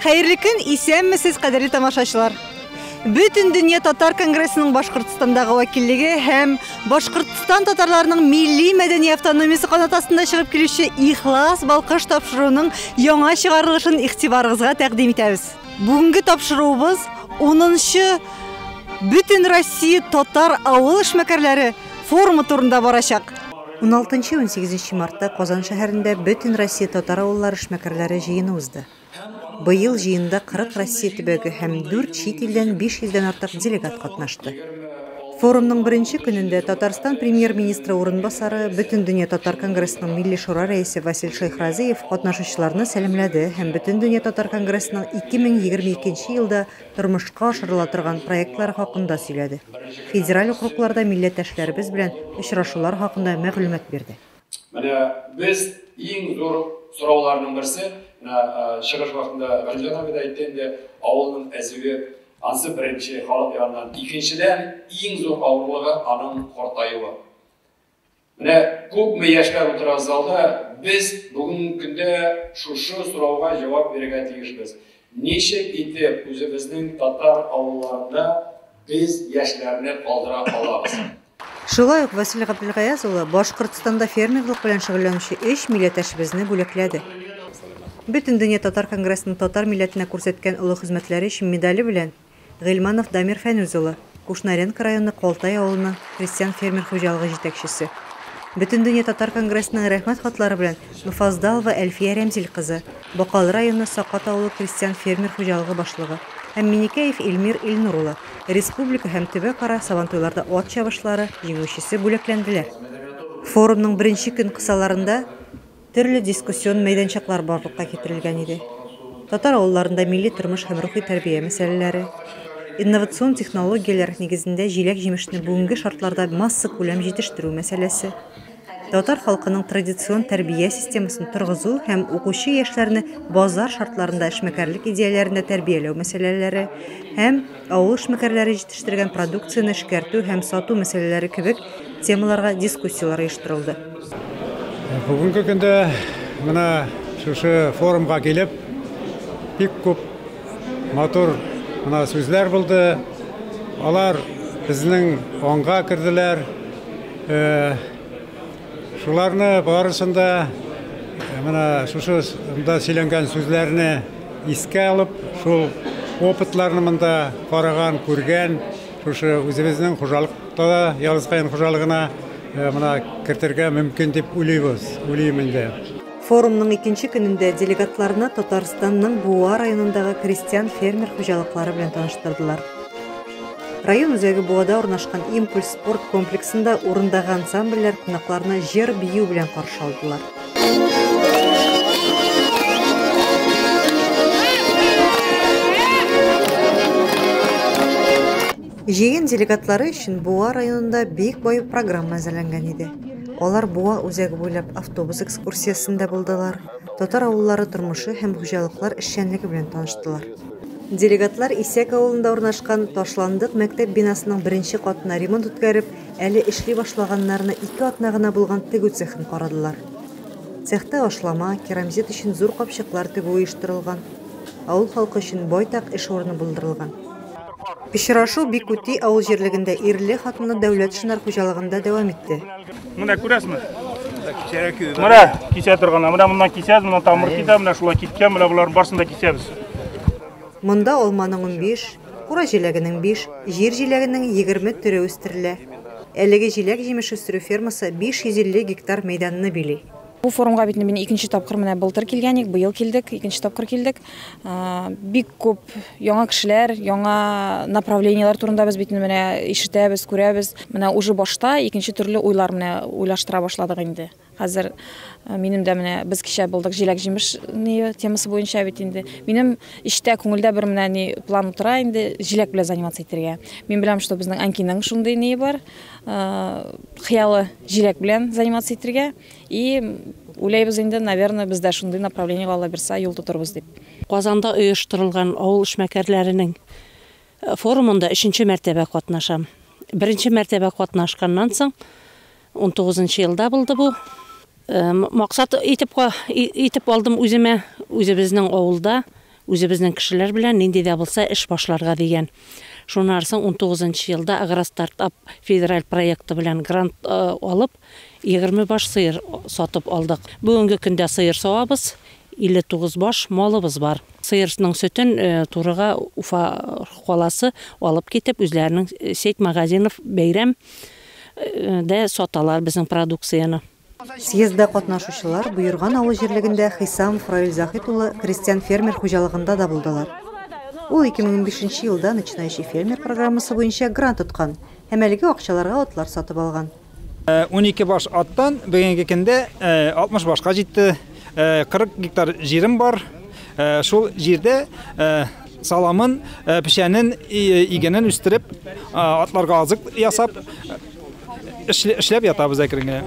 Хайырлы көн, исәнмесез, кадерле тамашачылар. Бүтін дүния татар конгрессінің Башқұртстандағы вакиллігі һәм Башқұртстан татарларының милли мәдәни автономиясы канатасында шығып келуші ихлас балқыш тапшыруының яңа чыгарылышын игътибарыгызга тәкъдим итәбез. Бүгінгі тапшыруыбыз 10-нчы Бүтін Россия татар авыл эшмәкәрләре форумы турында барачак. 16-18 мартта Казан шәһәрендә Бүтін Россия татар авыллары эшмәкәрләре җыйыны узды. Быйыл җыйында 40 Россия төбәге һәм 4 чит илдән 500-дән артык делегат катнашты. Форумның беренче көнендә Татарстан премьер-министры урынбасары Бүтін дөнья татар конгрессының милли шура рәисе Васил Шайхразиев катнашучыларны сәламләде һәм Бүтін дөнья татар конгрессының 2022 елда тормышка ашырыла торган проектлар хакында сөйләде. Федераль округларда милләттәшләребез белән очрашулар хакында мәгълүмат бирде. Менә без иң зур сорауларның берсе, чыгыш вакытында Галимҗан абый да әйткәндә, авылның әзеге ансы беренче халык янынан, икенчедән иң зур авырлыгы аның картаюы. Менә күпме яшьләр утыра залда, біз бүгенге көндә шушы сорауга җавап бирергә тиешбез. Ничек итеп үзебезнең татар авылларында біз яшьләрне калдыра алабыз? Шулай ук Василий Габдулгаязов Башкортстанда фермерлык белән шөгыльләнүче 3 милләттәшебезне бүләкләде. Бүтін дөнья татар конгрессының татар милләтенә күрсәткән олы хезмәтләре өчен медале белән Гыйльманов Дамир Фәнүз улы, Кушнаренко районы Колтай авылының крестьян фермер хуҗалыгы җитәкчесе. Бүтін дөнья татар конгрессының рәхмәт хатлары белән Муфаздалова Әлфия Рәмзил кызы, Бакалы районы Сакат авылы крестьян фермер хуҗалыгы башлыгы һәм Минекәев Илмир Илнур улы, республика һәм төбәк-ара сабантуйларда ат чабышлары җиңүчесе бүләкләнделәр. Форумның беренче көн кысаларында төрле дискуссион мәйданчыклар барлыкка китерелгән иде. Татар авылларында милли тормыш һәм рухи тәрбия мәсьәләләре, инновацион технологияләр нигезендә җиләк-җимешне бүгенге шартларда масса күләм җитештерү мәсьәләсе, татар халкының традицион тәрбия системасын торгызу һәм укучы яшьләрне базар шартларында эшмәкәрлек идеяләрендә тәрбияләү мәсьәләләре һәм авыл эшмәкәрләре җитештерген продукцияны эшкәртү һәм сату мәсьәләләре кебек темаларга дискуссиялар оештырылды. Бүгінгі күнде мына шушы форумға келіп, бик күп матур мына сүзләр булды. Алар безнең аңга кирделәр. Шуларны барысында мына шушы сөйләнгән сүзләрне искә алып, шул опытларны монда караган, күргән, шушы үзебезнең хуҗалыкта ялгызган хуҗалыгына мына кертергә мөмкин дип уйлыйм инде. Форумның икенче көнендә делегатларны Татарстанның Буа районындагы крестьян фермер хуҗалыклары белән таныштырдылар. Район үзәге Буада урнашкан Импульс спорт комплексында урындагы ансамбльләр кунакларны җыр бию белән каршы алдылар. Җыен делегатлары өчен Буа районында бик бай программа әзерләнгән иде. Алар Буа үзәге буйлап автобус экскурсиясында булдылар. Татар авыллары тормышы һәм хуҗалыклар эшчәнлеге белән таныштылар. Делегатлар Исәк авылында урнашкан Ташландык мәктәп бинасының беренче катына ремонт үткәреп, әле эшли башлаганнарны 2 атна гына булган тегү цехын карадылар. Цехта ашлама, керамзит өчен зур капчыклар тегү оештырылган. Авыл халкы өчен байтак эш урыны булдырылган. Пешрашу Бикути авыл җирлегендә ирле хатынлы дәүләт шынар хуҗалыгында дәвам итте. Менә күрәсезме? Менә кисә торган, менә моннан кисәбез, моннан тамыр китә, менә шулай киткән, менә буларның барсын да кисәбез. Монда алманың 15, кура җиләгенең 5, җир җиләгенең 20 төре үстерелә. Әлеге җиләк-җимеш үстерү фермасы 550 гектар мәйданны били. Бу форумга бит мен икенче тапкыр менә былтыр килгән идек, быел килдек, икенче тапкыр килдек. Бик күп яңа кешеләр, яңа направлениялар турында без бит менә ишетәбез, күрәбез. Менә уже башта икенче төрле уйлар менә уйлаштыра башладык инде. Хәзер минем дә менә без кичә булдык җиләк-җимеш темасы буенча бит инде. Минем иштә күңелдә бер менә план утыра инде җиләк белән заниматься итәргә. Мин беләм, что безнең Анкиның шундый не бар. Хыялы җиләк белән заниматься итәргә и уйлайбыз инде, наверное, бездә шундый направлениегә ала бирсә юл тотырбыз дип. Казанда оештырылган авыл эшмәкәрләренең форумында 3нче мәртәбә катнашам. 1нче мәртәбә катнашканнан соң 19 елда булды бу. Максат итеп алдым үземә, үзебезнең авылда үзебезнең кешеләр белән нинди дә булса эш башларга дигән. Шуннан соң 19 елда Агростартап федераль проекты белән грант алып 20 баш сыер сатып алдык. Бүгенге көндә сыер савабыз, 59 баш малыбыз бар. Сыерның сөтен турыга Уфа каласы алып китеп, үзләренең сеть магазинов бәйрәм дә саталар безнең продукцияны. Съездда катнашучылар буйырган авыл җирлегендә Хисамов Равил Захит улы крестьян фермер хуҗалыгында да булдылар. Ул 2015 елда начинающий фермер программасы буенча грант тоткан һәм әлеге акчаларга атлар сатып алган. 12 баш аттан бүгенге көндә 60 башка җитте. 40 гектар җирем бар. Шул җирдә саламын, пешәнен, игенен үстереп, атларга азык ясап эшләп ятабыз әкренле.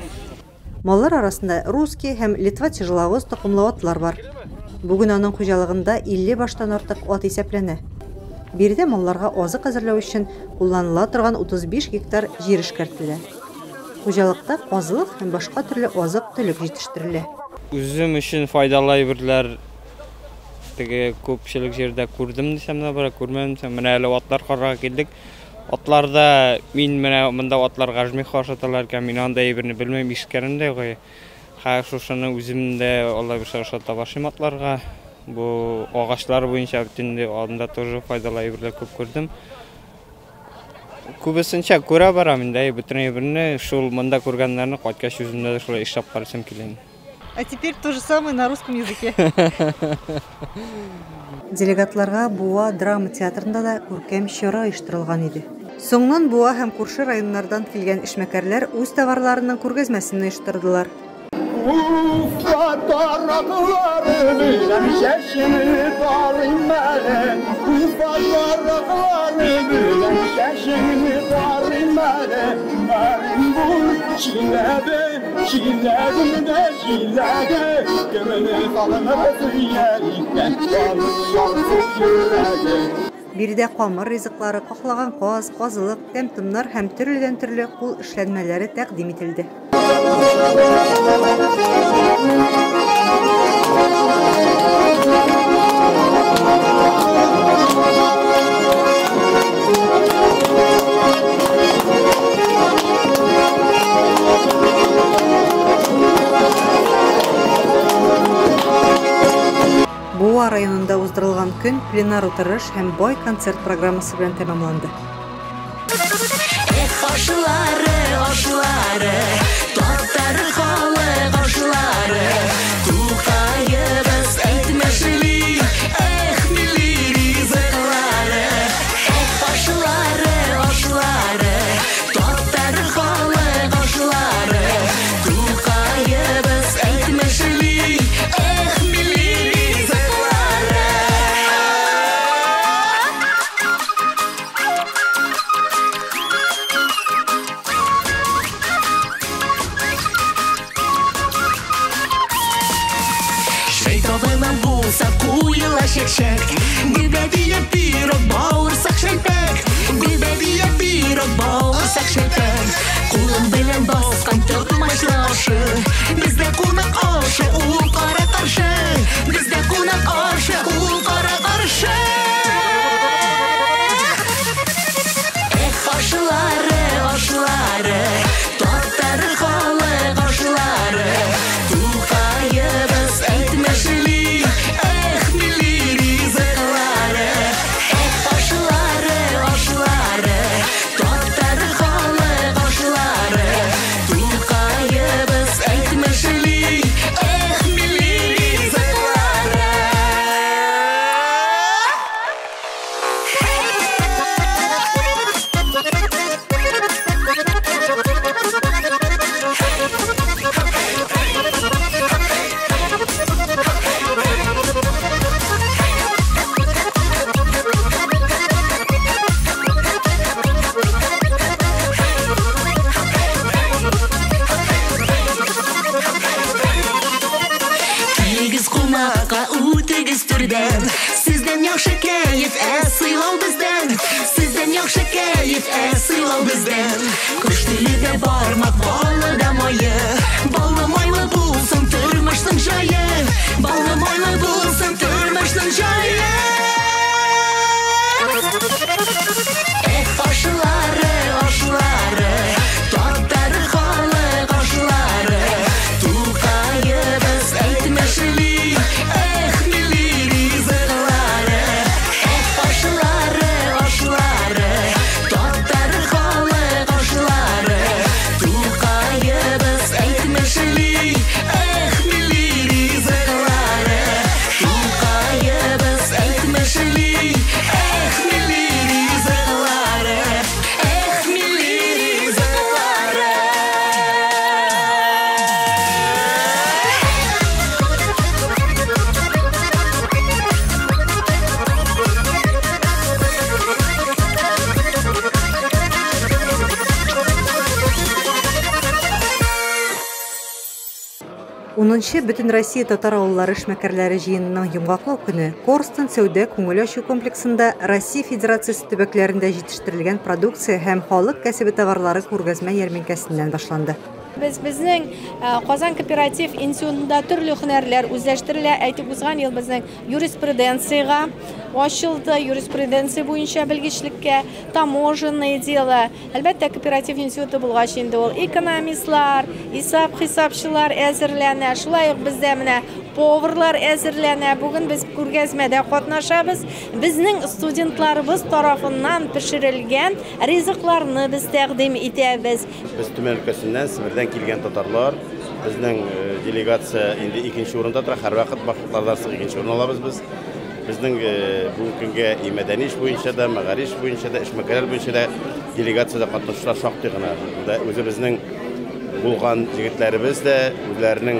Маллар арасында русский һәм Литва тяжеловоз токымлы атлар бар. Бүген аның хуҗалыгында 50 баштан артык ат исәпләнә. Биредә малларга азык әзерләү өчен кулланыла торган 35 гектар җир эшкәртелә. Хуҗалыкта казылык һәм башка төрле азык-төлек җитештерелә. Үзем өчен файдалы әйберләр теге күпчелек җирдә күрдем дисәм дә бара, күрмәдем. Менә әле атлар карарга килдек. Атларда мин менә монда атлар гажмих хашаталар икән, мин анда әйберне белмәм, ишкәрем дә гой. Шушыны үземдә Алла бирсә ашата башым атларга. Бу агачлар буенча бөтенләй анда тоже файдалы әйберләр күп күрдем. Күбесенчә күрә барам инде, бөтен әйберне шул монда күргәннәрне кайткач үземдә шулай эшләп карасым килә. А теперь то же самое на русском языке. Делегатларга Буа драма театрында да күркәм чара оештырылган иде. Соңнан Буа һәм күрше районнардан килгән эшмәкәрләр үз товарларының күргәзмәсен оештырдылар. Биредә камыр ризыклары, кахлаган каз, казылык, тәм-томнар һәм төрледән төрле кул эшләнмәләре тәкъдим ителде. Буа районында уздырылган көн пленар утырыш һәм бай концерт программасы белән тәмамланды. Sizden yaşı keyif sıylav bizden. Sizden yaşı keyif sıylav bizden. Kuş dili de barmak balı da mayı. Balı maylı bulsun türmüşsün jayı. Balı maylı bulsun türmüşsün jayı. milli rızıkları şulqayıbız aytmishli milli rızıkları milli rızıkları Унынчы Бүтін Россия татар ауыллары эшмәкәрләре җыенының йомгаклау көне Корстон сәүдә күңел ачу комплексында Россия Федерациясе төбәкләрендә җитештерелгән продукция һәм халык кәсебе товарлары күргәзмә ярминкәсеннән башланды. Безнең Казан кооператив институтында төрле һөнәрләр үзләштерелә. Әйтеп узган ел безнең юриспруденцияга ачылды, юриспруденция буенча белгечлеккә, таможенное дело. Әлбәттә, кооператив институты булгач инде ул экономистлар, хисапчылар әзерләнә. Шулай ук бездә менә поварлар әзерләнә. Бүген без күргәзмәдә катнашабыз. Безнең студентларыбыз тарафыннан пешерелгән ризыкларны без тәкъдим итәбез. Без Төмән өлкәсеннән Себердән килгән татарлар, безнең делегация инде 2нче урында тора. Һәрвакыт бакытларда икенче урын алабыз без. Безнең бүгенге көнгә мәдәни эш буенча да, мәгариф буенча да, эшмәкәрләр буенча да делегациядә катнашучылар шактый гына. Үзебезнең булган җегетләребез дә үзләренең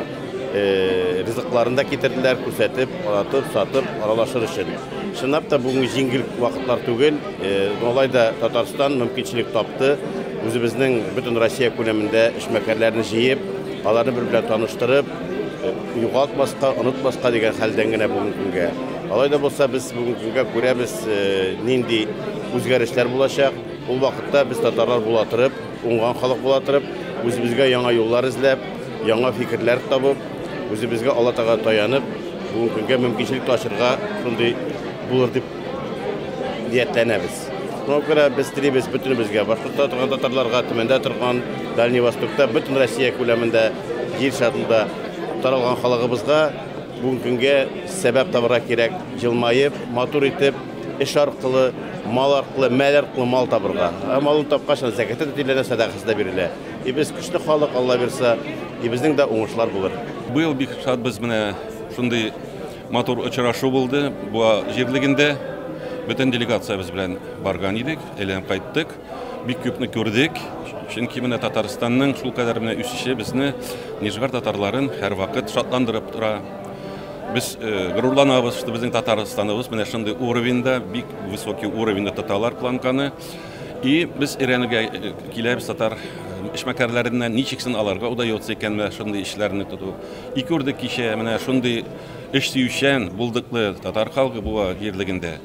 ризыкларында китерделәр, күрсәтеп, аратып, сатып, аралашыр өчен. Чынлап та бүгенге җиңел вакытлар түгел. Алай да Татарстан мөмкинчелек тапты. Үзебезнең Бүтін Россия күләмендә эшмәкәрләрне җыеп, аларны бер-белән таныштырып, югалтмаска, онытмаска дигән хәлдән генә бүгенге көнгә. Алай да булса, без бүгенге көнгә күрәбез нинди үзгәрешләр булачак. Ул вакытта без татарлар була торып, уңган халык була торып, үзебезгә яңа юллар эзләп, яңа фикерләр табып, үзебезгә Алла Тәгаләгә таянып, бүгенге көнгә мөмкинчелек ташырга шундый булыр дип ниятләнәбез. Шуңа күрә без телибез бөтенебезгә, Башкортта торган татарларга, Төмәндә торган, Дальний Востокта, Бүтін Россия күләмендә җир шарында таралган халыгыбызга бүгенге көнгә сәбәп табарга кирәк, җылмаеп, матур итеп, эш аркылы, мал аркылы, мәл аркылы мал табырга. Малын тапкач, зәкәте тиләнә, садакасы да бирелә. Без көчле халык, Алла бирсә, безнең дә уңышлар булыр. Быел бик шатбыз менә шундый матур очрашу булды. Бу җирлегендә Бүтән делегациябыз белән барган идек, әйләнеп кайттык. Бик күпне күрдек. Чөнки менә Татарстанның шул кадәр менә үсеше безне Нижгар татарларын һәрвакыт шатландырып тора. Без горурланабыз, что безнең Татарстаныбыз менә шундый уровеньда, бик высокий уровеньда татарлар планканы. И без өйрәнергә киләбез татар эшмәкәрләреннән ничексен аларга удается икән менә шундый эшләрне тоту. И күрдек кичә менә шундый эш сөючән, булдыклы татар халкы бу җирлегендә.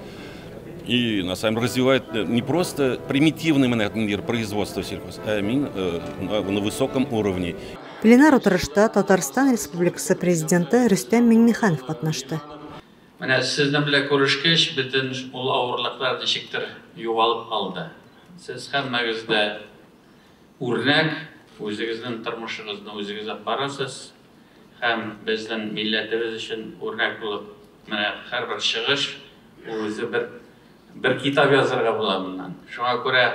И на самом деле развивает не просто примитивный мир производства сельхоз, а на высоком уровне. Пленар утырышта Татарстан Республикасы президенты Рөстәм Миңнеханов катнашты. Менә сезнең белән күрешкәч, бөтен ул авырлыклар ничектер югалып алды. Сез һәммәгез дә үрнәк, үзегезнең тормышыгызны үзегез апарасыз, һәм безнең милләтебез өчен үрнәк булып, менә һәрбер чыгыш үзе bir kitap yazarга була моннан. Шуңа күрә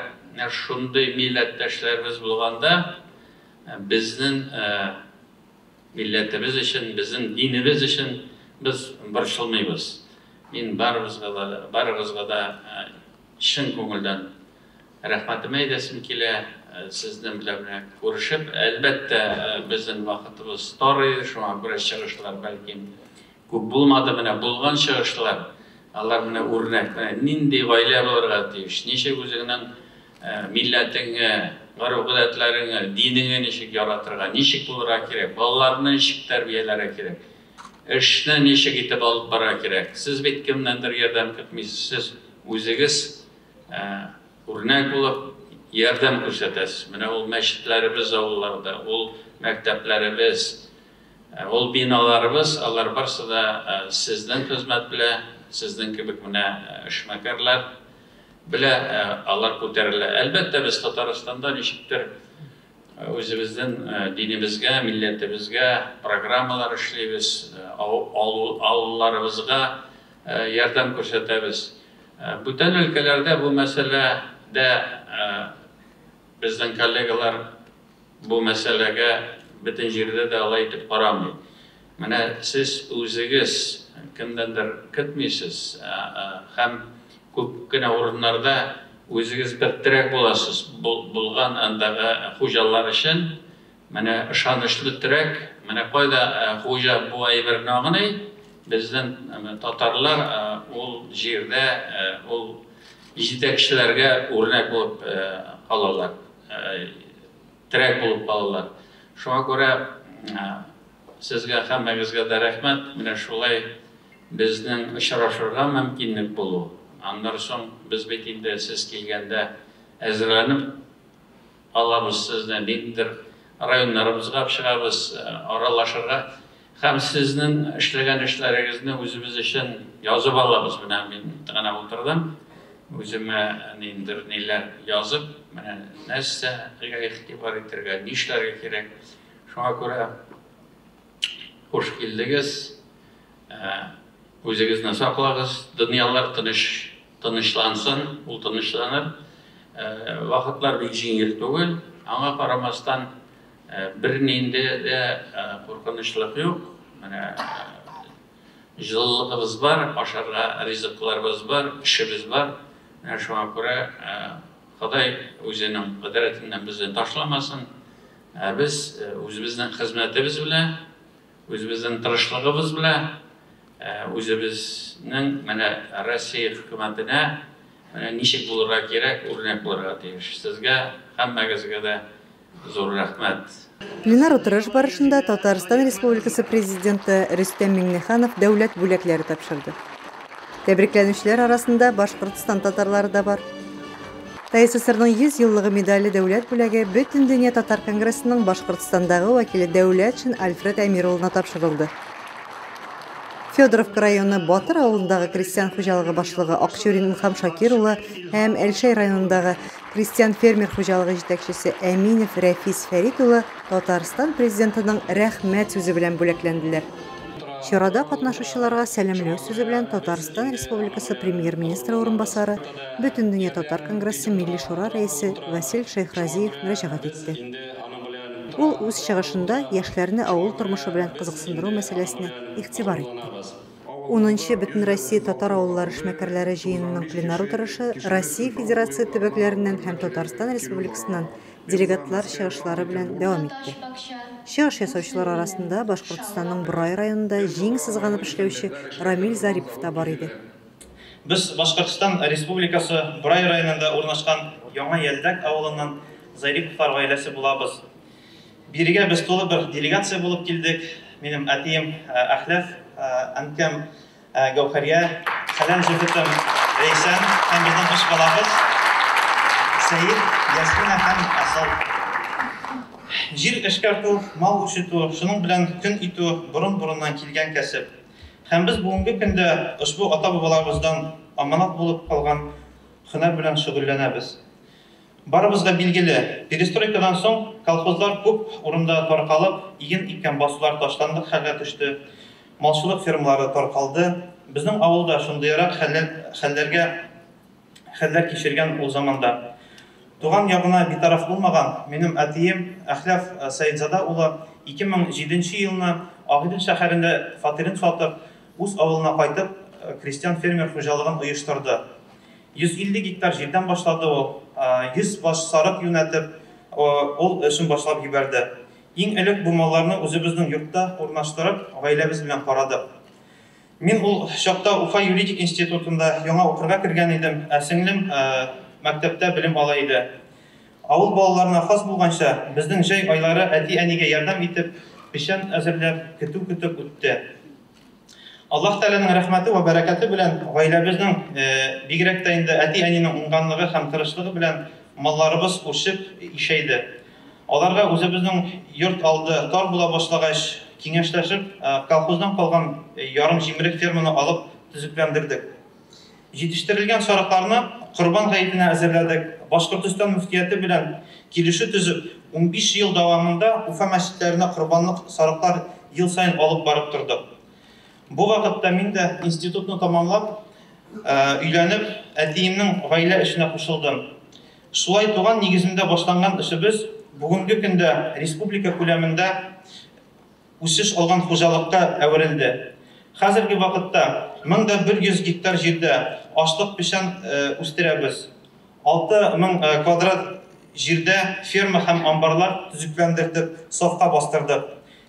шундый милләттәшләребез булганда, безнең милләтебез өчен, безнең динебез өчен без борчылмыйбыз. Мин барыгызга да чын күңелдән рәхмәтемне әйтәсем килә. Сезнең белән күрешеп, әлбәттә безнең вакытыбыз тар иде, шуңа күрә чыгышлар бәлки күп булмады, менә булган чыгышлар. Алар менә үрнәк, нинди гаилә булырга тиеш, ничек үзеңнең милләтеңә, гару-гадәтләреңә, динеңә ничек яратырга, ничек булырга кирәк, балаларны ничек тәрбияләргә кирәк, эшне ничек итеп алып барырга кирәк. Сез бит кемнәндер ярдәм көтмисез, сез үзегез үрнәк булып ярдәм күрсәтәсез. Менә ул мәчетләребез авылларда, ул мәктәпләребез, ул биналарыбыз, алар барсы да сезнең хезмәт белән, сезнең кебек менә эшмәкәрләр белән алар күтәрелә. Әлбәттә, без Татарстанда ничектер үзебезнең динебезгә, милләтебезгә программалар эшлибез, авылларыбызга ярдәм күрсәтәбез. Бүтән өлкәләрдә бу мәсьәләдә безнең коллегалар бу мәсьәләгә бөтен жерде де алай итеп карамый. Менә сез үзегез кемдәндер көтмисез, һәм күп кенә урыннарда үзегез берттерәк буласыз. Булган андагы хуҗалар өчен менә ышанычлы терәк, менә кайда хуҗа бу әйберне агыный, безнең татарлар ул җирдә ул җитәкчеләргә үрнәк булып калалар, терәк булып калалар. Шуңа күрә сезгә һәммәгезгә дә рәхмәт. Менә шулай безнең очрашырга мөмкинлек булу. Аннан соң без бит инде сез килгәндә әзерләнеп алабыз, сезне ниндидер районнарыбызга чыгабыз, аралашырга һәм сезнең эшләгән эшләрегезне үзебез өчен язып алабыз. Менә мин гына утырдым, үземә ниндидер ниләр язып, менә нәрсәгә игътибар итәргә, нишләргә кирәк. Шуңа күрә hoş geldiniz. Özünüzü saklayınız. Dünyalar tınışlansın, ul tınışlanır. Vakitler bir jingil түгел. Аңа карамастан бернинде де куркынычлык юк. Менә җылылыгыбыз бар, ашарга ризыкларыбыз бар, эшебез бар. Менә шуңа күрә Ходай үзенең кудрәтеннән безне ташламасын. Без үзебезнең хезмәтебез белән, үзебезнең тырышлыгыбыз белән, үзебезнең менә Россия хөкүмәтенә менә ничек булырга кирәк, үрнәк булырга тиеш. Сезгә һәммәгезгә дә зур рәхмәт. Пленар утырыш барышында Татарстан Республикасы Президенты Рөстәм Миңнеханов дәүләт бүләкләре тапшырды. Тәбрикләнүчеләр арасында Башкортстан татарлары да бар. ТССРның 100 еллыгы медале дәүләт бүләге Бөтен дөнья татар конгрессының Башкортстандагы вәкиле Дәүләтшин Альфред Әмируллына тапшырылды. Федоровка районы Батыр авылындагы крестьян хуҗалыгы башлыгы Акчурин Илхам Шакир улы һәм Әлшәй районындагы крестьян фермер хуҗалыгы җитәкчесе Әминов Рәфис Фәрит улы Татарстан президентының рәхмәт сүзе белән бүләкләнделәр. Чарада катнашучыларга сәламләү сүзе белән Татарстан Республикасы премьер-министры урынбасары, Бөтен дөнья татар конгрессы милли шура рәисе Васил Шейхразиев мөрәҗәгать итте. Ул үз чыгышында яшьләрне авыл тормышы белән кызыксындыру мәсьәләсенә игътибар итте. 10-нчы Бөтен Россия татар авыллары эшмәкәрләре җыенының пленар утырышы Россия Федерация төбәкләреннән һәм Татарстан Республикасыннан делегатлар чыгышлары белән дәвам итте. Чыгыш ясаучылар арасында Башкортстанның Бурай районында җиң сызганып эшләүче Рамил Зарипов та бар иде. Без Башкортстан Республикасы Бурай районында урнашкан Яңа Ялдак авылыннан Зариповлар гаиләсе булабыз. Бирегә без тулы бер делегация булып килдек. Минем әтием Әхләф, әнкәм Гәүһәрия, хәләл җефетем Рәйсан һәм безнең эш балабыз Сәйид, Ясмина һәм Асал. Җир эшкәртү, мал үсетү, шуның белән көн итү борын-борыннан килгән кәсеп. Һәм без бүгенге көндә ошбу ата-бабаларыбыздан аманат булып калган һөнәр белән шөгыльләнәбез. Барыбызга билгеле, перестройкадан соң колхозлар күп урында таркалып, иген икән басулар ташландык хәлгә төште. Малчылык фермалары таркалды. Безнең авылда шундыйрак хәлләр кичергән ул заманда. Туган ягына битараф булмаган минем әтием Әхләф Сәйдзада улы 2007 елны Агыйдел шәһәрендә фатирын сатып, үз авылына кайтып, крестьян фермер хуҗалыгын оештырды. 150 гектар җирдән башлады ул. 100 баш сарык юнәтеп, ул эшен башлап җибәрде. Иң элек бу малларны үзебезнең йортта урнаштырып, гаиләбез белән карадык. Мин ул чакта Уфа юридик институтында яңа укырга кергән идем, ә сеңлем мәктәптә белем ала иде. Авыл балаларына хас булганча, безнең җәй айлары әти-әнигә ярдәм итеп, пешән әзерләп, көтү-көтеп үтте. Аллаһ Тәгаләнең рәхмәте ва бәрәкәте белән гаиләбезнең бигрәк тә инде әти-әнинең уңганлыгы һәм тырышлыгы белән малларыбыз үсеп ишәйде. Аларга үзебезнең йорт алды тар була башлагач, киңәшләшеп, колхоздан калган ярым җимерек ферманы алып төзекләндердек. Җитештерелгән сарыкларны Корбан гаетенә әзерләдек. Башкортстан мөфтияте белән килешү төзеп, 15 ел дәвамында Уфа мәчетләренә корбанлык сарыклар ел сайын алып барып тордык. Бу вакытта мин дә институтны тамамлап, өйләнеп, әтиемнең гаилә эшенә кушылдым. Шулай туган нигезендә башланган эшебез бүгенге көндә республика күләмендә үсеш алган хуҗалыкка әверелде. Хәзерге вакытта 1100 гектар җирдә ашлык пешән үстерәбез. 6000 квадрат җирдә ферма һәм амбарлар төзекләндердек, сафка бастырдык.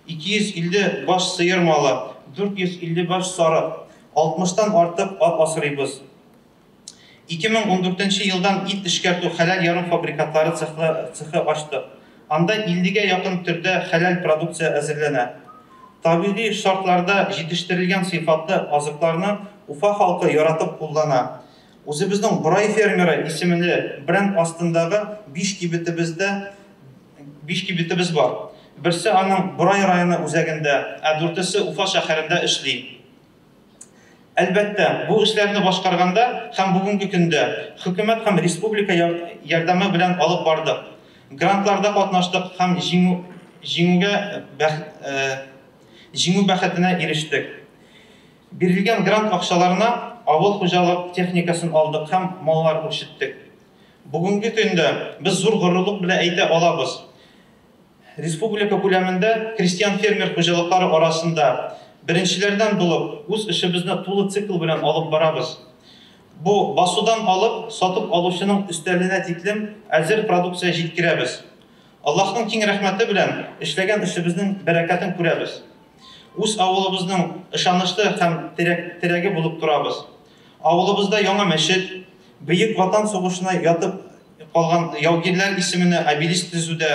250 баш сыер малы, 450 баш сарык, 60-тан артык ат асрыйбыз. 2014 елдан ит эшкәртү хәләл ярым фабрикатлары цехы ачтык. Анда 50-гә якын төрдә хәләл продукция әзерләнә. Табигый шартларда җитештерелгән сыйфатлы азыкларны Уфа халкы яратып куллана. Үзебезнең Бурай фермеры исемле бренд астындагы 5 кибетебез бар. Берсе аның Бурай районы үзәгендә, ә дүртесе Уфа шәһәрендә эшли. Әлбәттә, бу эшләрне башкарганда һәм бүгенге көндә хөкүмәт һәм республика ярдәме белән алып бардык. Грантларда катнаштык һәм җиңү бәхетенә ирештек. Бирелгән грант акчаларына авыл хуҗалык техникасын алдык һәм маллар үрчеттек. Бүгенге көндә без зур горурлык белән әйтә алабыз. Республика күләмендә крестьян-фермер хуҗалыклары арасында беренчеләрдән булып, үз эшебезне тулы цикл белән алып барабыз. Бу басудан алып, сатып алучының өстәленә тиклем әзер продукция җиткерәбез. Аллаһның киң рәхмәте белән эшләгән эшебезнең бәрәкәтен күрәбез. Үз авылыбызның ышанычлы һәм терәге булып торабыз. Авылыбызда яңа мәчет, бөек ватан сугышына ятып калган яугирләр исеменә обелиск төзүдә,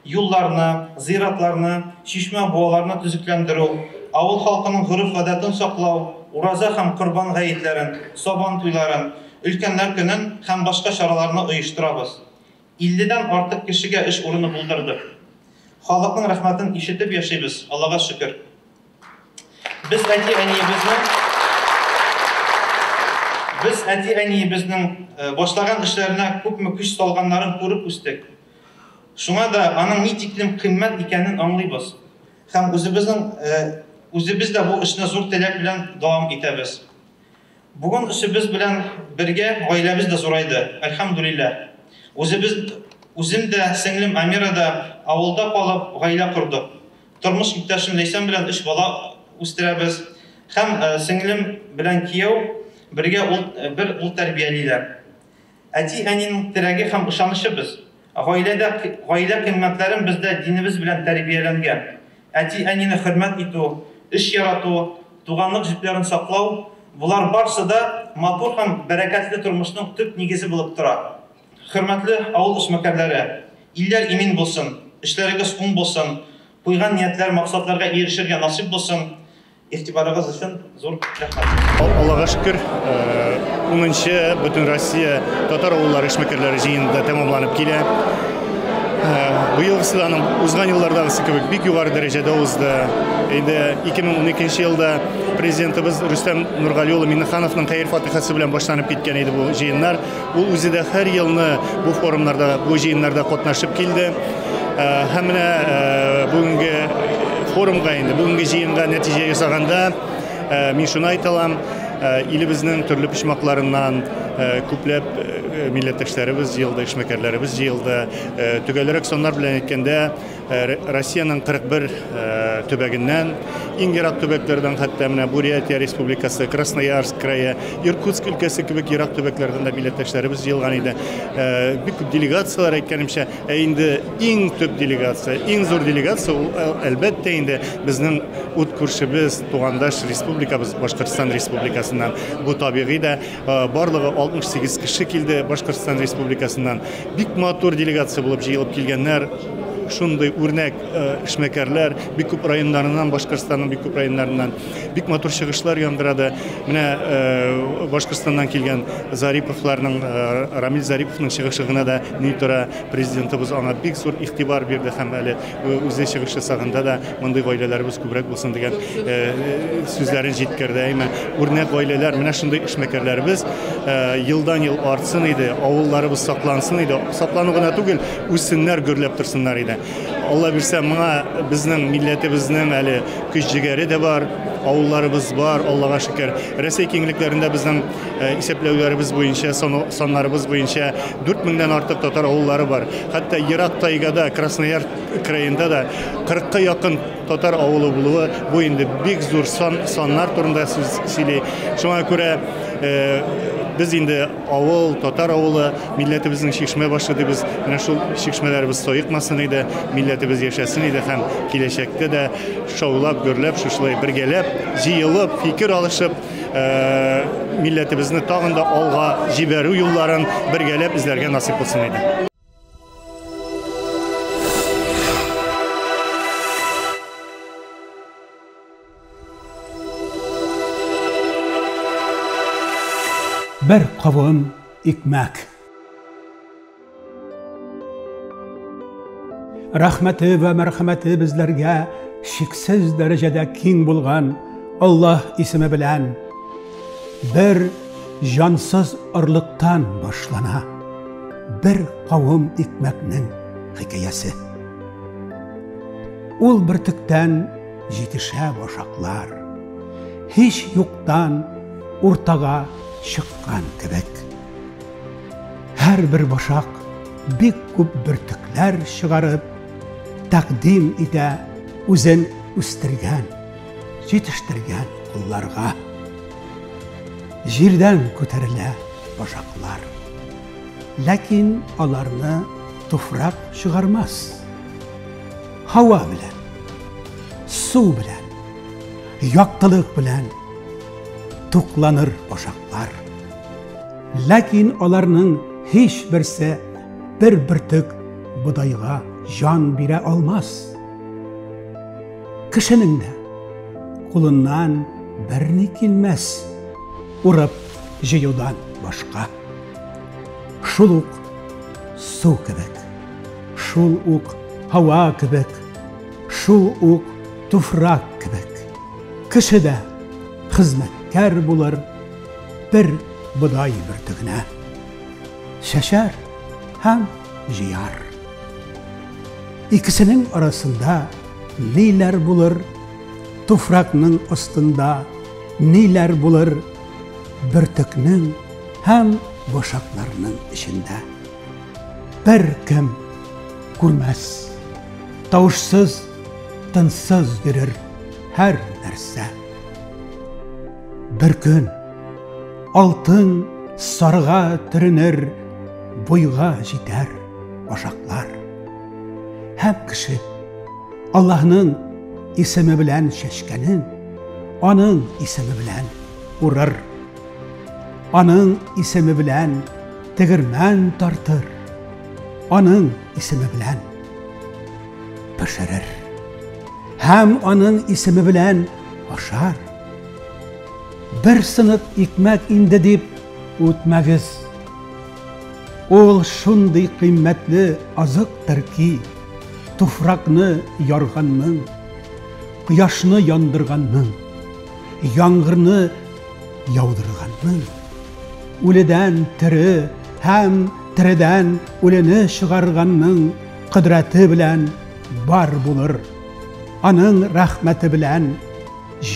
юлларны, зиратларны, чишмә буаларны төзекләндерү, авыл халкының гореф-гадәтен саклау, ураза һәм корбан гаетләрен, сабан туйларын, өлкәннәр көнен һәм башка чараларны оештырабыз. 50-дән артык кешегә эш урыны булдырдык. Халыкның рәхмәтен ишетеп яшибез, Аллага шөкер. Без әти-әниебезнең башлаган эшләренә күпме көч салганнарын күреп үстек. Шуңа да аның ни тиклем кыйммәт икәнен аңлыйбыз. Һәм үзебез дә бу эшне зур теләк белән дәвам итәбез. Бүген эшебез белән бергә гаиләбез дә зурайды, әлхәмдүлилләh. Үзем дә, сеңлем Амира да авылда калып гаилә кордык. Тормыш иптәшем Ләйсән белән 3 бала үстерәбез. Һәм сеңлем белән кияү бергә бер ул тәрбиялиләр. Әти-әнинең терәге һәм ышанычыбыз. Гаилә кыйммәтләрен бездә динебез белән тәрбияләнгән. Әти-әнине хөрмәт итү, эш ярату, туганлык җепләрен саклау, булар барысы да матур һәм бәрәкәтле тормышның төп нигезе булып тора. Хөрмәтле авыл эшмәкәрләре, илләр имин булсын, эшләрегез уң булсын, куйган ниятләр, максатларга ирешергә насип булсын. Игътибарыгыз өчен зур рәхмәт. Аллага шөкер, 10-нчы бөтен Россия татар авыллары эшмәкәрләре җыенында тәмамланып килә. Быелгысы аның узган еллардагысы кебек бик югары дәрәҗәдә узды. Инде 2012 елда президентыбыз Рөстәм Нургали улы Миннехановның хәйр-фатихасы белән башланып киткән иде бу җыеннар. Ул үзе дә һәр елны бу форумнарда, бу җыеннарда катнашып килде. Һәм менә бүгенге форумга инде, бүгенге җыенга нәтиҗә ясаганда мин шуны әйтә алам, илебезнең төрле почмакларыннан күпләп милләттәшләребез җыелды, эшмәкәрләребез җыелды. Төгәлрәк саннар белән әйткәндә, Россиянең 41 төбәгеннән, иң ерак төбәкләрдән, хәтта менә Бурятия Республикасы, Красноярск крае, Иркутск өлкәсе кебек ерак төбәкләрдән дә милләттәшләребез җыелган иде. Бик күп делегациялар әйткәнемчә, инде иң төп делегация, иң зур делегация ул әлбәттә инде безнең ут күршебез, тугандаш республикабыз Башкортстан Республикасыннан. Бу табигый да барлыгы 68 кеше килде Башкортстан Республикасыннан. Бик матур делегация булып җыелып килгәннәр. Шундый үрнәк эшмәкәрләр бик күп районнарыннан, Башкортстанның бик күп районнарыннан бик матур чыгышлар яңгырады. Менә Башкортстаннан килгән Зариповларның, Рамил Зариповның чыгышы гына да ни тора президентыбыз аңа бик зур игътибар бирде һәм әле үзе чыгыш ясаганда да мондый гаиләләребез күбрәк булсын дигән сүзләрен җиткерде. Үрнәк гаиләләр, менә шундый эшмәкәрләребез елдан-ел артсын иде, авылларыбыз саклансын иде. Саклану гына түгел, үссеннәр, гөрләп торсыннар иде. Алла бирсә, моңа безнең милләтебезнең әле көч-җигәре дә бар, авылларыбыз бар, Аллага шөкер. Рәсәй киңлекләрендә безнең исәпләүләребез буенча, саннарыбыз буенча 4000-дән артык татар авыллары бар. Хәтта ерак тайгада, Краснояр краенда да 40-ка якын татар авылы булуы бу инде бик зур саннар турында сөйли. Шуңа күрә biz инде авыл, татар авылы, милләтебезнең шикшмә башлады, без менә шул шикшмәләребез соекмасын иде, милләтебез яшәсен иде һәм киләчәктә дә шаулап, гөрләп, шушлай бергәләп, җыелып, фикер алышып, милләтебезне тагын да алга җибәрү юлларын бергәләп эзләргә насыйп булсын иде. Bir kavun ikmek. Rahmeti ve merhameti bizlerge şiksiz derecede king bulgan Allah ismi bilen bir cansız ırlıktan başlana bir kavun ikmeknin hikayesi. Ul bir tükten yetişe boşaklar, hiç yoktan ortaga çıkkan kebek. Her bir boşak bik küp bürtükler çıkarıp takdim ide üzen üstürgen, yetiştirgen kullarga. Jirden köterile boşaklar. Lakin alarını tufrak çıkarmaz. Hava bilen, su bilen, yaktılık bilen tuklanır boşaklar. Lakin onlarının hiç birisi bir bürtük budayga can bire almaz. Kişinin de kulundan birini kilmez, urup jiyudan başka. Şuluk su kibek, şuluk hava kibek, şuluk tufrak kibek. Kişi de hizmetkar bulur bir buday bürtüğüne. Şeşer hem jiyar. İkisinin arasında neler bulur, tufrakның üstünde neler bulur, bürtüknün hem boşaklarının içinde. Bir kim görmez, tavuşsuz, tınssız yürür her nerse. Bir gün altın sarığa türünür, boyga jiter boşaklar. Hem kişi Allah'ın ismi bilen şeşkenin, onun ismi bilen urur. Onun ismi bilen tegirmen tartır. Onun ismi bilen pişirir. Hem onun ismi bilen aşar. Bir sınıf ikmek indi deyip ötmegiz. Ol şunday kıymetli azıktır ki tufrakını yarganның, kıyaşını yandırganның, yangırını yaudırganның, öleden tiri hem tiriden öleni çıgarganның kıdreti bilen bar bulur. Anın rahmeti bilen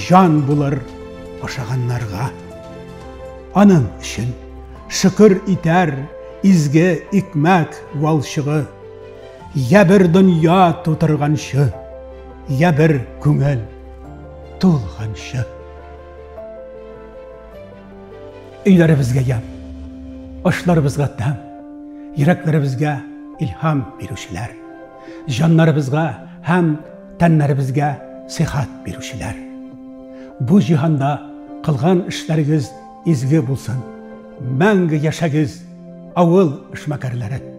can bulur aşağanlarga. Anın için şükür iter izge ikmek valşığı. Ya bir dünya tuturganşı, ya bir küngel tulganşı. Üylerimizge yap, aşlarımızga tam, yüreklerimizge ilham veruşiler. Canlarımızga hem tenlerimizge sihat veruşiler. Bu cihanda kılgan işleriniz izgi bulsun. Мәңгі yaşagız avıl işmekerleri.